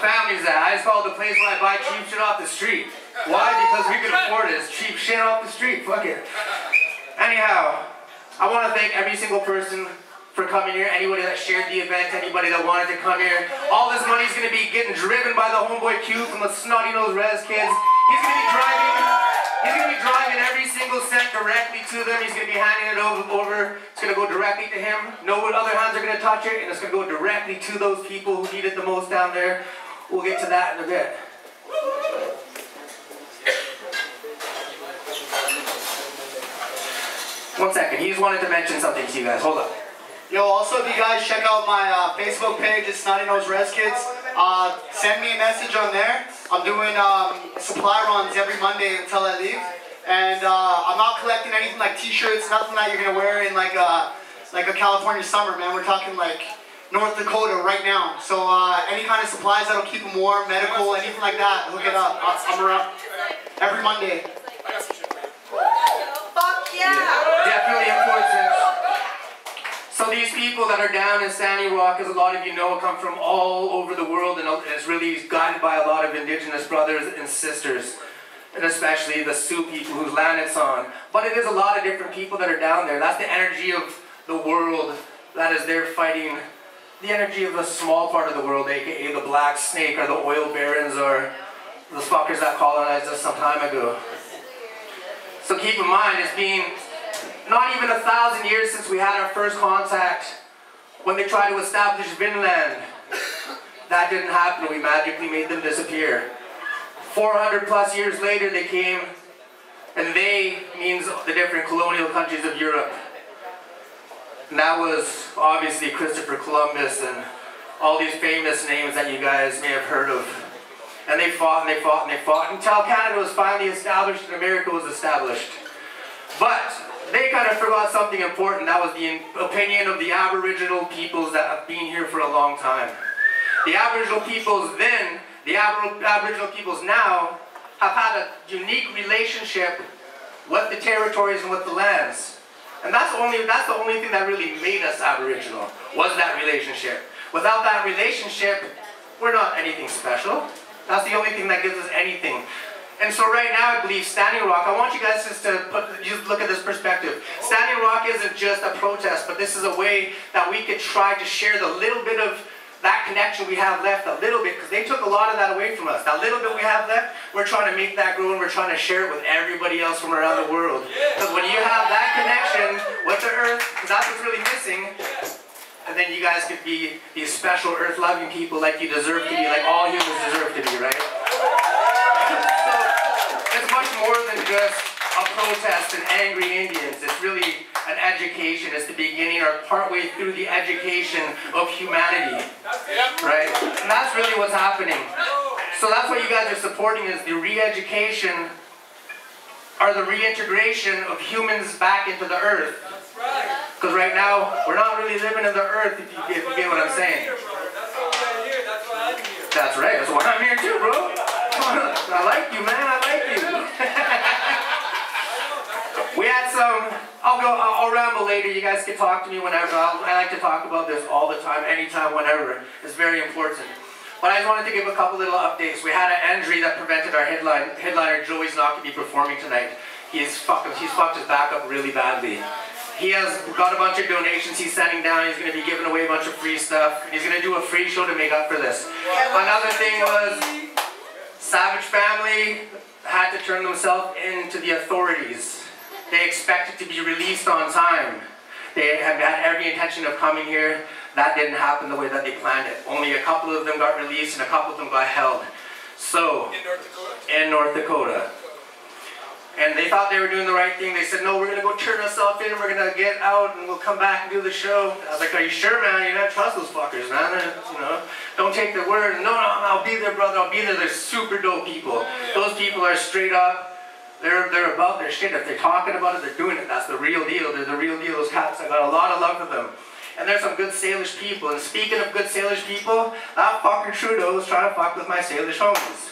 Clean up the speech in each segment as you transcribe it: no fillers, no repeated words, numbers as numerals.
family's at. I just call it the place where I buy cheap shit off the street. Why? Because we can afford it. It's cheap shit off the street. Fuck it. Anyhow, I want to thank every single person for coming here. Anybody that shared the event, anybody that wanted to come here. All this money's going to be getting driven by the homeboy Q from the snotty-nosed res kids. He's going to be driving every single cent directly to them. He's going to be handing it over. It's going to go directly to him. No other hands are going to touch it, and it's going to go directly to those people who need it the most down there. We'll get to that in a bit. One second. He just wanted to mention something to you guys. Hold up. Yo, also if you guys check out my Facebook page, it's Snotty Nose Res Kids. Send me a message on there. I'm doing supply runs every Monday until I leave. And I'm not collecting anything like t-shirts, nothing that you're gonna wear in like a California summer, man. We're talking like North Dakota right now. So any kind of supplies that'll keep them warm, medical, anything like that, hook it up. I'm around every Monday. Fuck yeah! Definitely important. So these people that are down in Standing Rock, as a lot of you know, come from all over the world, and it's really guided by a lot of Indigenous brothers and sisters, and especially the Sioux people whose land it's on. But it is a lot of different people that are down there. That's the energy of the world that is there fighting the energy of a small part of the world, aka the Black Snake, or the oil barons, or the fuckers that colonized us some time ago. So keep in mind, it's been not even 1,000 years since we had our first contact when they tried to establish Vinland. That didn't happen. We magically made them disappear. 400 plus years later they came, and they means the different colonial countries of Europe. And that was obviously Christopher Columbus and all these famous names that you guys may have heard of. And they fought and they fought and they fought until Canada was finally established and America was established. But they kind of forgot something important. That was the opinion of the Aboriginal peoples that have been here for a long time. The Aboriginal peoples then, the Aboriginal peoples now, have had a unique relationship with the territories and with the lands. And that's the only thing that really made us Aboriginal, was that relationship. Without that relationship, we're not anything special. That's the only thing that gives us anything. And so right now, I believe Standing Rock, I want you guys just to just look at this perspective. Standing Rock isn't just a protest, but this is a way that we could try to share the little bit of that connection we have left, a little bit, because they took a lot of that away from us. That little bit we have left, we're trying to make that grow, and we're trying to share it with everybody else from around the world. Because when you have that connection with the earth, because that's what's really missing, and then you guys could be these special earth-loving people like you deserve to be, like all humans deserve to be, right? So, it's much more than just a protest and angry Indians. It's really an education. It's the beginning or partway through the education of humanity, right? And that's really what's happening. So that's what you guys are supporting, is the re-education or the reintegration of humans back into the earth. Because right now, we're not really living in the earth, if you get what I'm saying. That's right, that's why I'm here too, bro. I like you, man, I like you. We had some, I'll ramble later, you guys can talk to me whenever. I like to talk about this all the time, anytime, whenever. It's very important. But I just wanted to give a couple little updates. We had an injury that prevented our headliner Joey's not going to be performing tonight. He's fucked his back up really badly. He has got a bunch of donations he's sending down. He's going to be giving away a bunch of free stuff. He's going to do a free show to make up for this. Another thing was, Savage family had to turn themselves into the authorities. They expected to be released on time. They had every intention of coming here. That didn't happen the way that they planned it. Only a couple of them got released and a couple of them got held. So, in North Dakota. And they thought they were doing the right thing. They said, no, we're going to go turn ourselves in, we're going to get out, and we'll come back and do the show. I was like, are you sure, man? You don't trust those fuckers, man. You know, don't take their word. No, I'll be there, brother. I'll be there. They're super dope people. Those people are straight up. They're about their shit. If they're talking about it, they're doing it. That's the real deal. They're the real deal. Those cats, I got a lot of love for them. And there's some good Salish people. And speaking of good Salish people, that fucker Trudeau was trying to fuck with my Salish homies.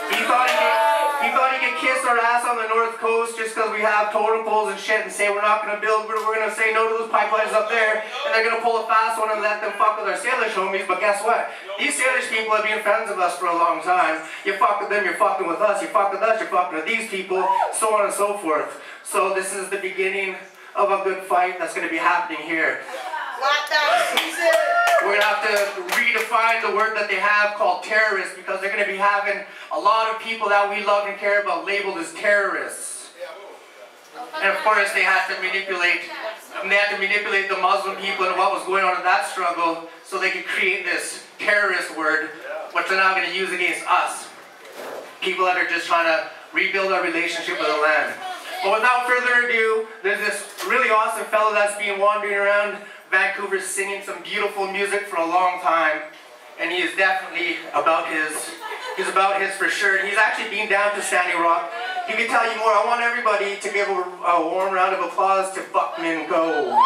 He thought he He thought he could kiss our ass on the North Coast just because we have totem poles and shit and say we're not going to build, we're going to say no to those pipelines up there, and they're going to pull a fast one and let them fuck with our Salish homies. But guess what? These Salish people have been friends of us for a long time. You fuck with them, you're fucking with us. You fuck with us, you're fucking with these people, so on and so forth. So this is the beginning of a good fight that's going to be happening here. We're going to have to redefine the word that they have called terrorist, because they're going to be having a lot of people that we love and care about labeled as terrorists. And of course they had to manipulate the Muslim people and what was going on in that struggle so they could create this terrorist word, which they're now going to use against us. People that are just trying to rebuild our relationship with the land. But without further ado, there's this really awesome fellow that's been wandering around Vancouver singing some beautiful music for a long time, and he is definitely about his for sure. He's actually been down to Standing Rock. He can tell you more. I want everybody to give a warm round of applause to Buckman Go.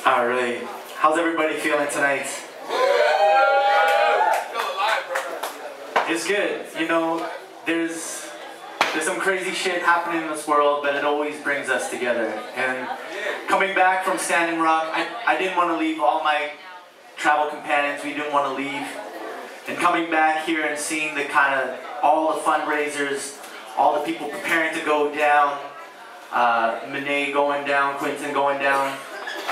All right, how's everybody feeling tonight? It's good. You know, there's some crazy shit happening in this world, but it always brings us together. And coming back from Standing Rock, I didn't want to leave all my travel companions. We didn't want to leave. And coming back here and seeing the kind of all the fundraisers, all the people preparing to go down, Monet going down, Quinton going down.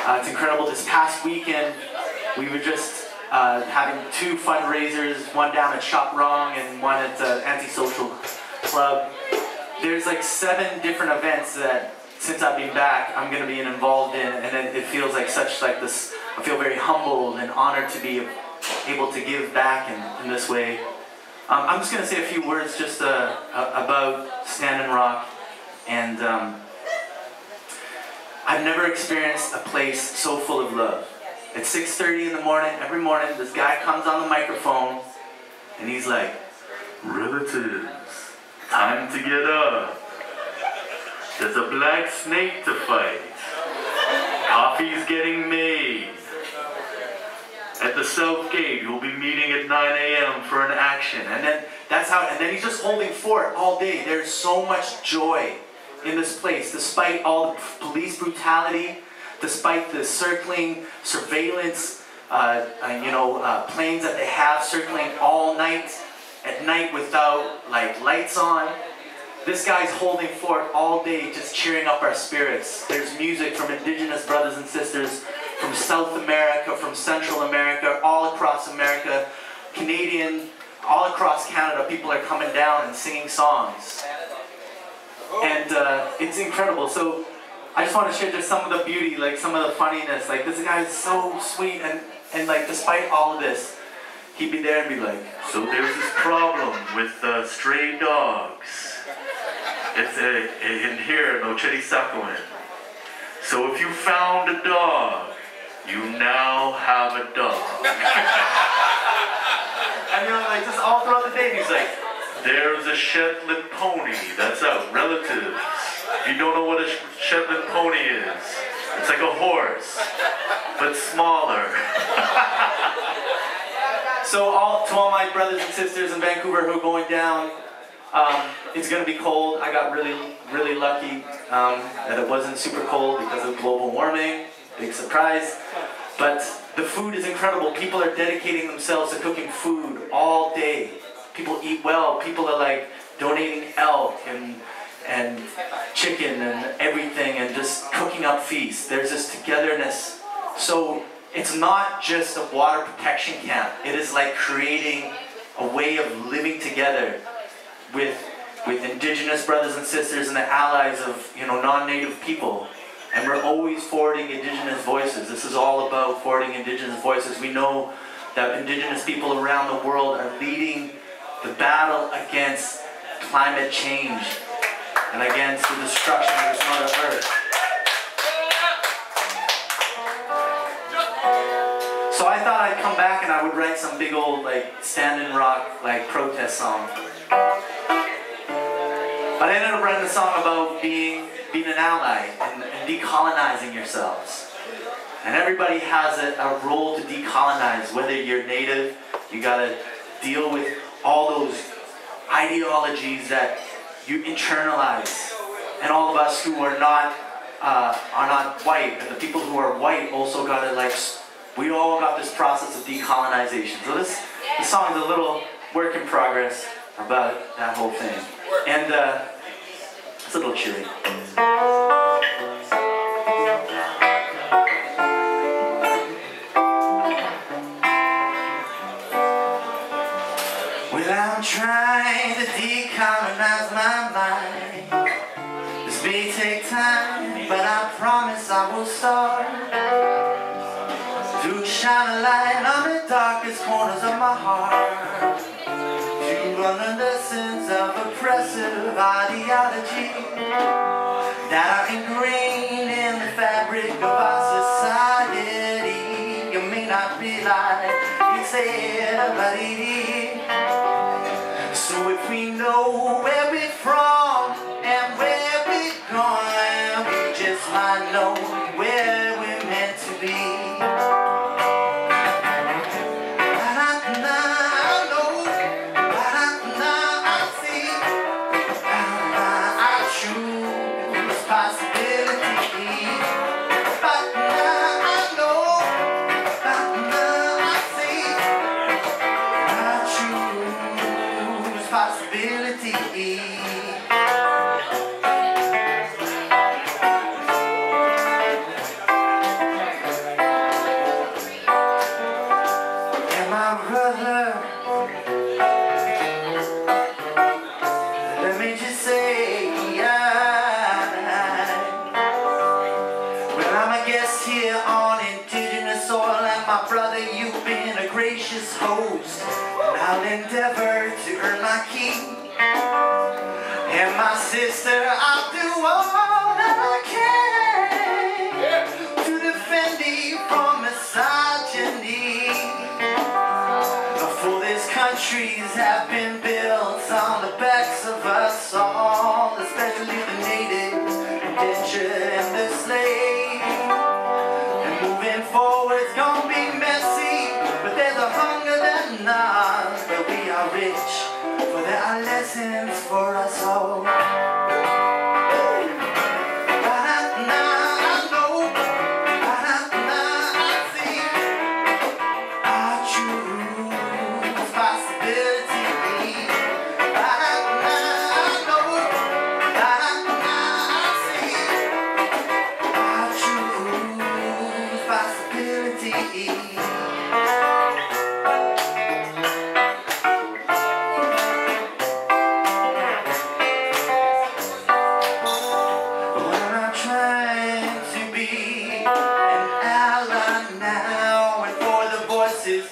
It's incredible. This past weekend, we were just having 2 fundraisers, one down at Shop Wrong and one at Antisocial Club. There's like 7 different events that, since I've been back, I'm going to be involved in, and it feels like this. I feel very humbled and honored to be able to give back in this way. I'm just going to say a few words just about Standing Rock, and I've never experienced a place so full of love. At 6:30 in the morning, every morning, this guy comes on the microphone and he's like, "Relatives, time to get up. There's a black snake to fight. Coffee's getting made. At the South Gate, you'll be meeting at 9 a.m. for an action." And then he's just holding fort all day. There's so much joy in this place, despite all the police brutality, despite the circling surveillance, planes that they have circling all night, at night without lights on. This guy's holding fort all day, just cheering up our spirits. There's music from Indigenous brothers and sisters from South America, from Central America, all across America, Canadian, all across Canada. People are coming down and singing songs. And it's incredible. So I just want to share just some of the beauty, some of the funniness. This guy is so sweet, and despite all of this, he'd be there and be like, "So there's this problem with stray dogs. It's in here in Ocherisakoin. So if you found a dog, you now have a dog." And just all throughout the day, he's like, "There's a Shetland pony that's out. Relatives, if you don't know what a Shetland pony is, it's like a horse, but smaller." So to all my brothers and sisters in Vancouver who are going down, it's going to be cold. I got really, really lucky that it wasn't super cold because of global warming. Big surprise. But the food is incredible. People are dedicating themselves to cooking food all day. People eat well. People are donating elk and chicken and everything, and just cooking up feasts. There's this togetherness. So it's not just a water protection camp. It is creating a way of living together with Indigenous brothers and sisters and the allies of non-native people. And we're always forwarding Indigenous voices. This is all about forwarding Indigenous voices. We know that Indigenous people around the world are leading the battle against climate change and against the destruction of this Mother Earth. So I thought I'd come back and I would write some big old Standing Rock protest song. But I ended up writing a song about being an ally and decolonizing yourselves. And everybody has a role to decolonize. Whether you're native, you gotta deal with all those ideologies that you internalize. And all of us who are not white, and the people who are white also gotta we all got this process of decolonization. So this song is a little work in progress about that whole thing. And it's a little cheery. Well, I'm trying to decolonize my mind. This may take time, but I promise I will start to shine a light on the darkest corners of my heart, to run the lessons of oppressive ideology that are ingrained in the fabric of our society. You may not realize it's there, but it is. So if we know where we're from and where we're going, we just might know where we're meant to be. Host, and I'll endeavor to earn my keep. And my sister, I'll do all that I can to defend thee from misogyny. For this countries have been built on the backs of us all, especially the native, indentured, and the slave. And moving forward's gonna be messy, but there's a hunger that knocks. But we are rich, for there are lessons for us all.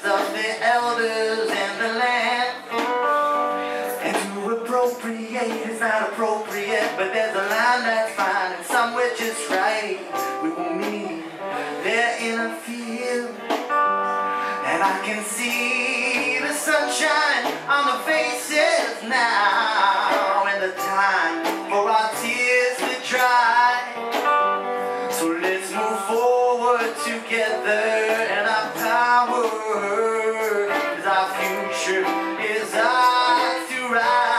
Of the elders and the land, and to appropriate is not appropriate, but there's a line that's fine and somewhere just right. We will meet there in a field, and I can see the sunshine on the faces now, and the time for our tears to dry. So let's move forward together, and our power is our future, is ours to ride.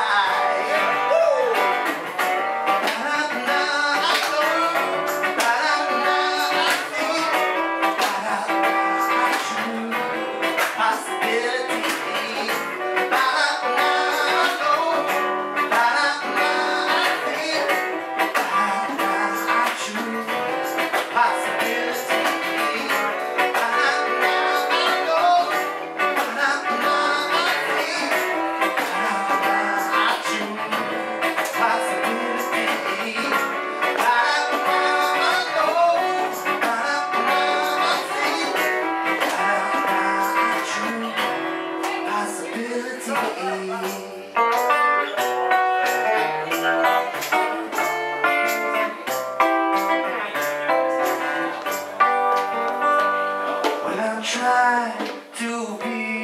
Try to be